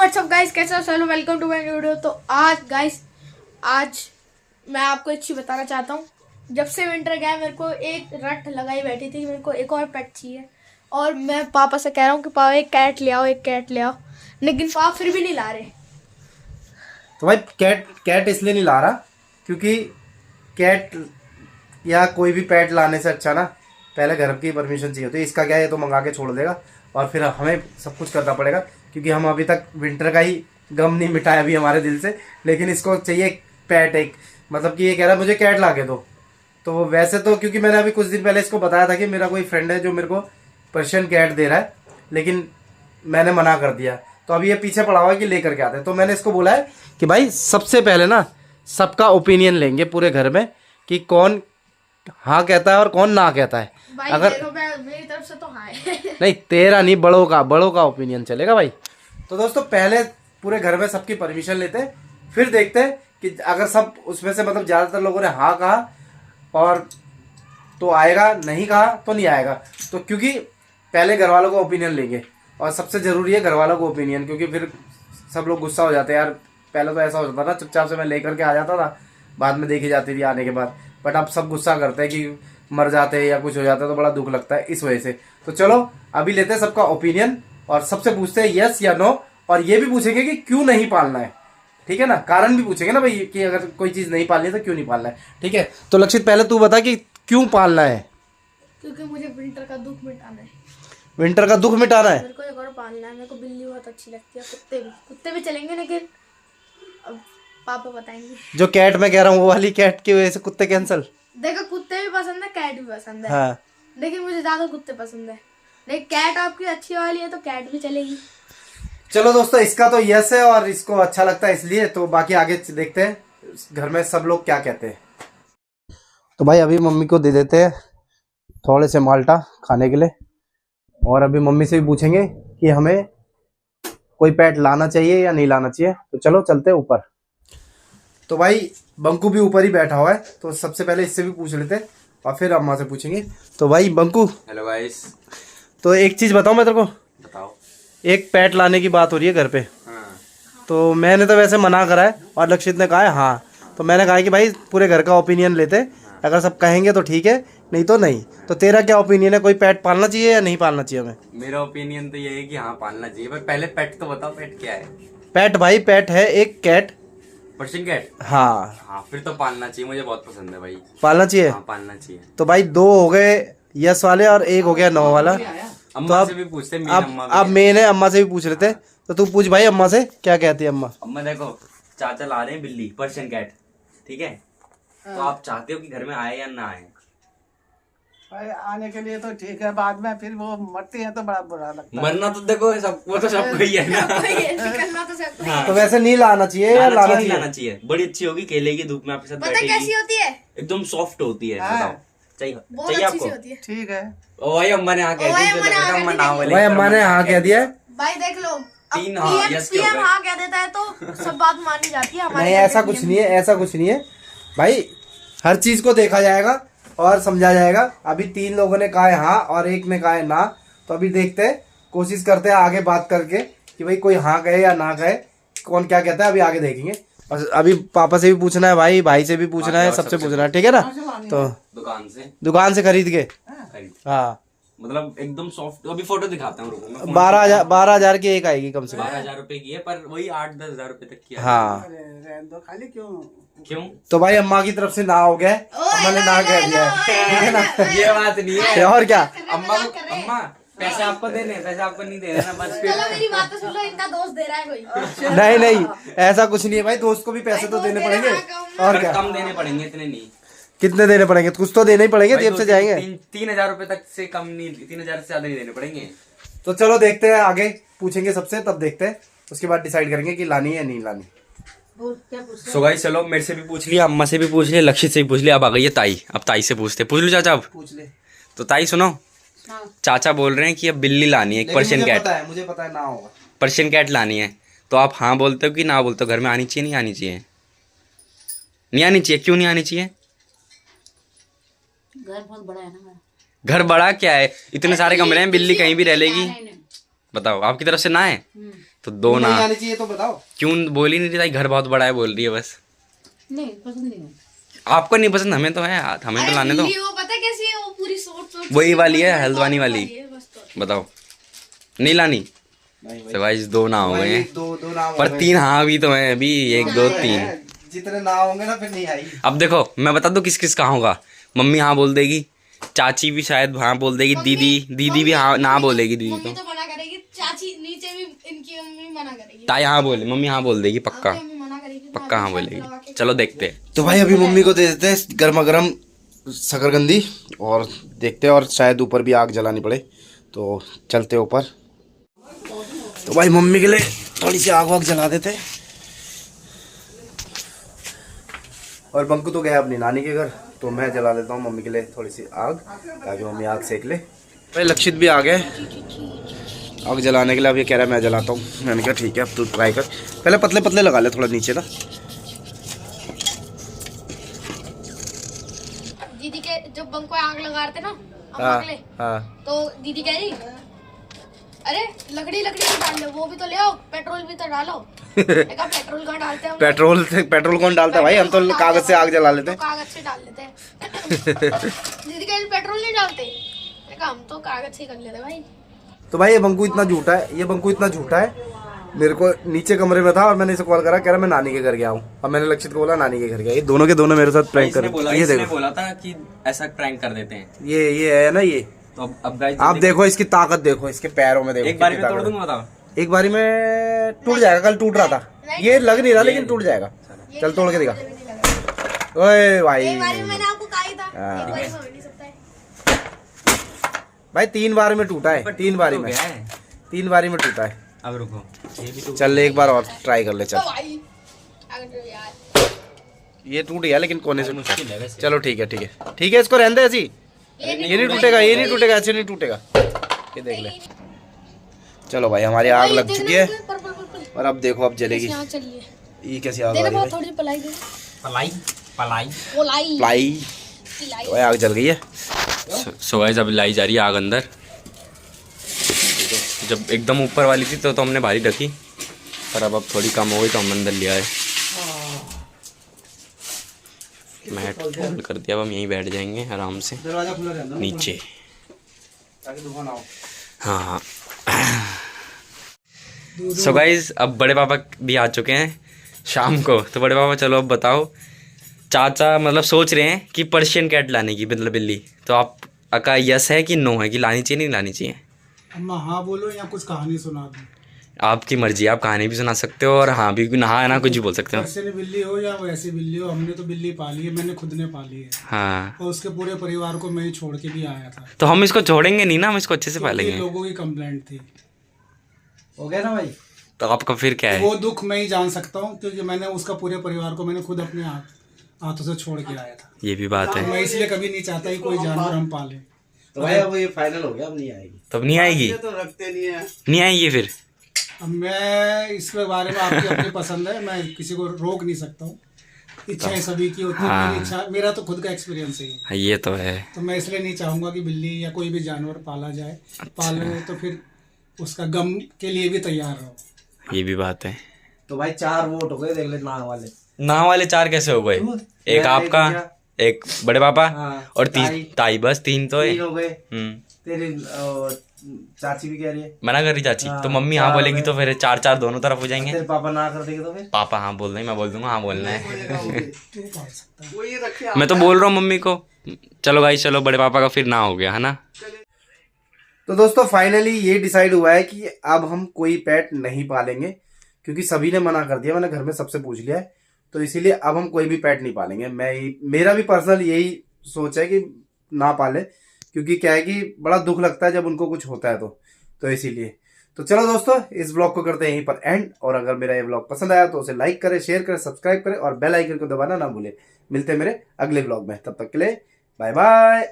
WhatsApp guys, कैसे हो? Hello, welcome to my video. तो आज गाइस, आज मैं आपको एक चीज बताना चाहता हूँ। जब से विंटर गया मेरे को एक रट लगाई बैठी थी कि मेरे को एक और पेट चाहिए, और मैं पापा से कह रहा हूँ कि पापा एक कैट ले आओ, एक कैट ले आओ, लेकिन पापा फिर भी नहीं ला रहे। तो भाई कैट इसलिए नहीं ला रहा क्योंकि कैट या कोई भी पेट लाने से अच्छा ना पहले घर की परमिशन चाहिए होती है। इसका क्या है, ये तो मंगा के छोड़ देगा और फिर हमें सब कुछ करना पड़ेगा क्योंकि हम अभी तक विंटर का ही गम नहीं मिटाया अभी हमारे दिल से। लेकिन इसको चाहिए पेट एक, मतलब कि ये कह रहा है मुझे कैट ला के दो। तो वैसे तो क्योंकि मैंने अभी कुछ दिन पहले इसको बताया था कि मेरा कोई फ्रेंड है जो मेरे को पर्शियन कैट दे रहा है, लेकिन मैंने मना कर दिया। तो अभी ये पीछे पड़ा हुआ है कि लेकर के आते हैं। तो मैंने इसको बोला है कि भाई सबसे पहले ना सबका ओपिनियन लेंगे पूरे घर में कि कौन हाँ कहता है और कौन ना कहता है। भाई अगर देखो, मेरी तरफ से तो हाँ है। नहीं, तेरा नहीं, बड़ों का ओपिनियन चलेगा भाई। तो दोस्तों पहले पूरे घर में सबकी परमिशन लेते हैं, फिर देखते हैं कि अगर सब उसमें से मतलब ज्यादातर लोगों ने हाँ कहा और तो आएगा, नहीं कहा तो नहीं आएगा। तो क्योंकि पहले घर वालों को ओपिनियन लेंगे और सबसे जरूरी है घर वालों को ओपिनियन, क्योंकि फिर सब लोग गुस्सा हो जाते हैं। यार पहले तो ऐसा होता था ना, चुपचाप से मैं लेकर के आ जाता था, बाद में देखी जाती थी आने के बाद। बट अब सब गुस्सा करते हैं कि मर जाते हैं या कुछ हो जाता है, तो बड़ा दुख लगता है इस वजह से। तो चलो अभी लेते हैं सबका ओपिनियन और सबसे पूछते हैं यस या नो, और ये भी पूछेंगे कि क्यों नहीं पालना है। ठीक है ना, कारण भी पूछेंगे ना भाई कि अगर कोई चीज नहीं पालनी है तो क्यों नहीं पालना है। ठीक है, तो लक्षित पहले तू बता कि क्यों पालना है। क्योंकि मुझे विंटर का दुख मिटाना है। विंटर का दुख मिटाना है। मेरे को एक और पालना है। मेरे को बिल्ली बहुत अच्छी लगती है, कुत्ते भी चलेंगे, लेकिन अब पापा बताएंगे। जो कैट मैं कह रहा हूँ वो वाली कैट की वजह से कुत्ते कैंसिल। देखो, कुत्ते भी पसंद है, कैट भी पसंद है। हाँ, लेकिन मुझे ज्यादा कुत्ते पसंद है। लेकिन कैट आपकी अच्छी वाली है तो कैट भी चलेगी। चलो दोस्तों, इसका तो यस है और इसको अच्छा लगता है इसलिए। तो बाकी आगे देखते हैं घर में सब लोग क्या कहते हैं। तो भाई अभी मम्मी को दे देते हैं थोड़े से माल्टा खाने के लिए, और अभी मम्मी से भी पूछेंगे कि हमें कोई पेट लाना चाहिए या नहीं लाना चाहिए। तो चलो चलते हैं ऊपर। तो भाई बंकू भी ऊपर ही बैठा हुआ है, तो सबसे पहले इससे भी पूछ लेते हैं और फिर अम्मा से पूछेंगे। तो भाई बंकू, हेलो गाइस। तो एक चीज बताओ मैं तेरे को। बताओ। एक पेट लाने की बात हो रही है घर पे। हाँ। तो मैंने तो वैसे मना करा है और लक्षित ने कहा है हाँ। तो मैंने कहा कि भाई पूरे घर का ओपिनियन लेते, अगर सब कहेंगे तो ठीक है, नहीं तो नहीं। तो तेरा क्या ओपिनियन है, कोई पेट पालना चाहिए या नहीं पालना चाहिए हमें? मेरा ओपिनियन तो ये है कि हाँ पालना चाहिए, पर पहले पेट तो बताओ, पेट क्या है? पेट भाई, पेट है एक कैट। Persian cat. हाँ हाँ फिर तो पालना चाहिए, मुझे बहुत पसंद है भाई। पालना चाहिए। हाँ पालना चाहिए। तो भाई दो हो गए यस वाले और एक हो गया नो वाला। अम्मा से भी पूछते, मेरी अम्मा भी अब है। मैंने अम्मा से भी पूछ लेते। तो तू पूछ भाई अम्मा से क्या कहती है अम्मा। अम्मा देखो, चाचा ला रहे हैं बिल्ली, पर्शियन कैट, ठीक है? तो आप चाहते हो कि घर में आए या ना आए? भाई आने के लिए तो ठीक है, बाद में फिर वो मरती है तो बड़ा बुरा लगता है। मरना तो देखो सब, वो तो सबको ही है ना। निकलना तो सबको। हाँ। तो वैसे नहीं लाना चाहिए या लाना लाना चाहिए? चाहिए। बड़ी अच्छी होगी, खेलेगी धूप में आपके साथ, पता है कैसी बैठेगी, होती है? एकदम सॉफ्ट होती है। हाँ। बताओ, चाहिए बहुत चाहिए अच्छी सी आपको? होती है। ठीक है। ओ भाई अम्मा ने हाँ कह ओ भाई दी, अम्मा ने हाँ अम्मा कह ना दी। बोले। भाई अम्मा ने हाँ कह दिया है। भाई देख लो, तीन हाँ, यस के हो पीएम गए। हाँ कह देता है तो सब बात मानी जाती है हमारे नहीं, घर के ऐसा कुछ PM। नहीं है, ऐसा कुछ नहीं है भाई। हर चीज को देखा जाएगा और समझा जाएगा। अभी 3 लोगों ने कहा है हाँ और एक ने कहा है ना। तो अभी देखते हैं, कोशिश करते हैं आगे बात करके कि भाई कोई हाँ कहे या ना कहे, कौन क्या कहता है अभी आगे देखेंगे। और अभी पापा से भी पूछना है, भाई से भी पूछना है, सबसे पूछना है, ठीक है ना? तो दुकान से खरीद के। हाँ मतलब एकदम सॉफ्ट। अभी फोटो दिखाता हूँ, रुको मैं। 12,000 की एक आएगी कम से कम। 12,000 रुपए की है, पर वही 8-10 हजार रुपए तक की है। हाँ खाली क्यों? तो भाई अम्मा की तरफ से ना हो गया, अम्मा ने ना कह दिया है, ठीक है ना? ये बात नहीं है। और क्या? अम्मा पैसे आपको देने, पैसे आपको नहीं देने ना, बस। चलो मेरी बात तो सुन लो, इनका दोस्त दे रहा है कोई। नहीं ऐसा कुछ नहीं है भाई, दोस्त को भी पैसे तो देने पड़ेंगे। और क्या? कम देने पड़ेंगे, इतने नहीं। कितने देने पड़ेंगे? कुछ तो देने ही पड़ेंगे, जेब से जाएंगे। 3,000 रुपए तक से कम नहीं, 3,000 से ज्यादा नहीं देने पड़ेंगे। तो चलो देखते हैं, आगे पूछेंगे सबसे, तब देखते हैं, उसके बाद डिसाइड करेंगे कि लानी है या नहीं लानी। सो गाइस चलो, मेरे से भी पूछ लिया, अम्मा से भी पूछ लिया, लक्षित से भी पूछ लिया, अब आ गई है ताई। अब ताई से पूछ लो चाचा। अब पूछ ले। तो ताई सुनो, चाचा बोल रहे हैं कि अब बिल्ली लानी है, एक पर्शियन कैट। मुझे पता है ना होगा। पर्शियन कैट लानी है, तो आप हाँ बोलते हो कि ना बोलते हो? घर में आनी चाहिए नहीं आनी चाहिए? नहीं आनी चाहिए, क्यों नहीं आनी चाहिए? घर बहुत बड़ा है ना मेरा। घर बड़ा क्या है, इतने सारे कमरे हैं, बिल्ली कहीं भी रह लेगी। बताओ, आपकी तरफ से ना है? तो दो ना। नहीं आनी चाहिए तो बताओ। क्यों बोल ही नहीं रही? घर बहुत बड़ा है बोल रही है बस। नहीं पसंद नहीं है। आपको नहीं पसंद, हमें तो है, हमें तो लाने दो। बिल्ली वो पता कैसी है, वो पूरी सोच वही वाली है, हल्द्वानी वाली। बस तो। बताओ, नहीं लानी? नहीं भाई, तो भाई दो ना हो गए हैं, दो नाम हो पर गए। 3 हाँ भी तो है अभी, 1 2 3। जितने ना होंगे ना फिर नहीं आएगी। अब देखो मैं बता दूं किस किस का होगा। मम्मी हाँ बोल देगी, चाची भी शायद हाँ बोल देगी, दीदी भी हाँ ना बोलेगी। दीदी मम्मी तो तो मना करेगी, चाची नीचे भी इनकी मम्मी मना करेगी, ताई हाँ बोले, मम्मी हाँ बोल देगी पक्का, आपकी मम्मी मना करेगी, तो पक्का हाँ आप लगा बोलेगी। के चलो देखते हैं। तो भाई अभी मम्मी को दे देते हैं गर्मा गर्म शकरकंदी और देखते हैं, और शायद ऊपर भी आग जलानी पड़े, तो चलते ऊपर। तो भाई मम्मी के लिए थोड़ी सी आग वाग जला देते हैं। और बंकू तो गया अपनी नानी के घर, तो मैं जला देता हूँ मम्मी के लिए थोड़ी सी आग, ताकि मम्मी आग सेक ले। भाई लक्षित भी आ गए आग जलाने के लिए। अब ये कह रहा है मैं जलाता हूँ। मैंने कहा ठीक है, अब तू ट्राई कर, पहले पतले पतले लगा ले थोड़ा नीचे ना। दीदी के जब बंक को आग लगा रहे थे ना हाँ अम्मा के लिए, हाँ। तो दीदी कह रही अरे लकड़ी तो डाल लो, वो भी तो ले आओ, पेट्रोल भी तो डालो। मैं कहा पेट्रोल कहाँ डालते हैं हम? पेट्रोल कौन डालता है भाई, हम तो कागज से आग जला लेते तो कागज से डाल लेते हैं। दीदी कह रही पेट्रोल नहीं डालते, मैं कहा हम तो कागज से कर लेते भाई। तो भाई ये बंकू इतना झूठा है, ये बंकू इतना झूठा है। मेरे को नीचे कमरे में था और मैंने इसे कॉल करा, कह रहा मैं नानी के घर गया हूँ। अब मैंने लक्षित को बोला नानी के घर गया। ये दोनों के दोनों मेरे साथ प्रैंक कर रहे हैं। ये देखो, बोला था कि ऐसा प्रैंक कर देते हैं। ये है ना ये। तो अब गाइस आप देखो इसकी ताकत, देखो इसके पैरों में, देखो एक बार कितनी में तोड़ ताकत है। दूंगा, बताओ। एक बारी में टूट जाएगा, कल टूट रहा था, ये लग नहीं रहा लेकिन टूट जाएगा। चल तोड़ के दिखा। ओए भाई, एक बार मैंने आपको कहा ही था, हाँ। एक बार में हो नहीं सकता है। भाई 3 बार में टूटा है, 3 बारी में, 3 बारी में टूटा है। अब रुको, ये भी तो चल एक बार और ट्राई कर ले। चल तो भाई अगर यार ये टूट गया लेकिन कोने से मुश्किल है वैसे। चलो ठीक है ठीक है ठीक है, इसको रहने दे ऐसी। ये नहीं टूटेगा, ये नहीं टूटेगा, ऐसे नहीं टूटेगा। ये देख ले। चलो भाई हमारी आग लग चुकी है, और अब देखो अब जलेगी। यहाँ चलिए ये कैसी आग आ देना, रही है बहुत थोड़ी सी पलाई दे, पलाई पलाई पोलाई प्लाई। पिलाई। तो भाई आग जल गई है। सो गाइस अब लाई जा रही है आग अंदर। जब एकदम ऊपर वाली थी तो हमने भारी रखी, पर अब थोड़ी कम हो गई तो हम अंदर ले आए। मैट फोल्ड कर दिया, अब हम यहीं बैठ जाएंगे आराम से दरवाजा खुला रहता है नीचे। ताकि धुआं ना हो। हाँ सो गाइस अब बड़े पापा भी आ चुके हैं शाम को। तो बड़े पापा चलो अब बताओ, चाचा मतलब सोच रहे हैं कि पर्शियन कैट लाने की, मतलब बिल्ली। तो आप का यस है कि नो है, कि लानी चाहिए नहीं लानी चाहिए? अम्मा हाँ बोलो या कुछ कहानी सुना दो। आपकी मर्जी, आप कहानी भी सुना सकते हो और हाँ भी नहा ना कुछ भी बोल सकते हो। पर्शियन बिल्ली हो या वैसी बिल्ली हो, हमने तो बिल्ली पाली है, मैंने खुद ने पाली है, हाँ और उसके पूरे परिवार को मैं ही छोड़ के भी आया था। तो हम इसको छोड़ेंगे नहीं ना, हम इसको अच्छे से क्योंकि पालेंगे। लोगों की कंप्लेंट थी, हो गया ना भाई। तो आपका फिर क्या है? वो दुख मैं ही जान सकता हूँ, क्योंकि मैंने उसका पूरे परिवार को मैंने खुद अपने हाथों से छोड़ के आया था। ये भी बात है। मैं इसलिए कभी नहीं चाहता कि कोई जानवर हम पाले। तो भाई अब ये फाइनल हो गया, अब नहीं आएगी। तब नहीं आएगी, तो रखते नहीं है। नहीं आएगी फिर। अब मैं इसके बारे में, आपकी अपनी पसंद है, मैं किसी को रोक नहीं सकता हूँ। इच्छाएं सभी की होती है, हाँ। मेरी इच्छा, मेरा तो खुद का एक्सपीरियंस है ये। हाँ, ये तो है। तो मैं इसलिए नहीं चाहूंगा कि बिल्ली या कोई भी जानवर पाला जाए। पाले तो फिर उसका गम के लिए भी तैयार रहो। ये भी बात है। तो भाई 4 वोट हो गए, देख ले ना वाले। ना वाले 4 कैसे हो गए? एक मैं, आपका, एक बड़े पापा हाँ, और ताई, बस 3 तो है। 3 हो गए। हम्म, तेरी चाची भी कह रही है। मना कर रही चाची हाँ, तो मम्मी हाँ 4 बोलेगी हो तो फिर 4 दोनों तरफ हो जाएंगे। तेरे पापा ना कर देंगे तो फिर पापा हाँ बोल रहे हैं, मैं बोल दूंगा हाँ बोलना है। तू पाल सकता है। वो ये रखे मैं तो बोल रहा हूँ मम्मी को। चलो भाई चलो, बड़े पापा का फिर ना हो गया है ना। तो दोस्तों फाइनली ये डिसाइड हुआ है कि अब हम कोई पेट नहीं पालेंगे, क्योंकि सभी ने मना कर दिया। मैंने घर में सबसे पूछ लिया है, तो इसीलिए अब हम कोई भी पेट नहीं पालेंगे। मेरा भी पर्सनल यही सोच है कि ना पाले, क्योंकि क्या है कि बड़ा दुख लगता है जब उनको कुछ होता है तो इसीलिए। तो चलो दोस्तों इस ब्लॉग को करते हैं यहीं पर एंड, और अगर मेरा ये ब्लॉग पसंद आया तो उसे लाइक करें, शेयर करें, सब्सक्राइब करें और बेल आइकन को दबाना ना भूले। मिलते हैं मेरे अगले ब्लॉग में, तब तक के लिए बाय बाय।